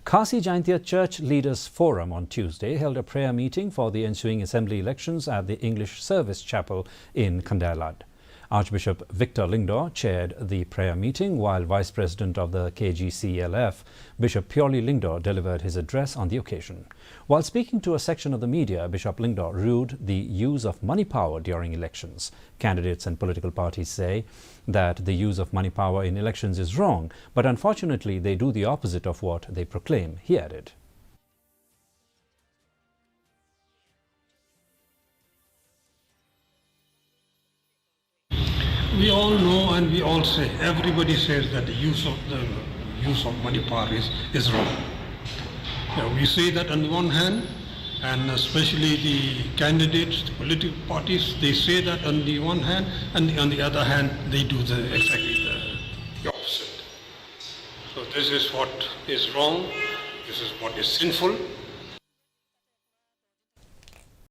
Khasi Jaintia Church Leaders Forum on Tuesday held a prayer meeting for the ensuing assembly elections at the English Service Chapel in Kandaialad. Archbishop Victor Lyngdoh chaired the prayer meeting, while Vice President of the KGCLF, Bishop Purely Lyngdoh, delivered his address on the occasion. While speaking to a section of the media, Bishop Lyngdoh rued the use of money power during elections. Candidates and political parties say that the use of money power in elections is wrong, but unfortunately they do the opposite of what they proclaim, he added. We all know and we all say, everybody says that the use of money power is wrong. We say that on the one hand, and especially the candidates, the political parties, they say that on the one hand, and on the other hand, they do exactly the opposite. So this is what is wrong, this is what is sinful.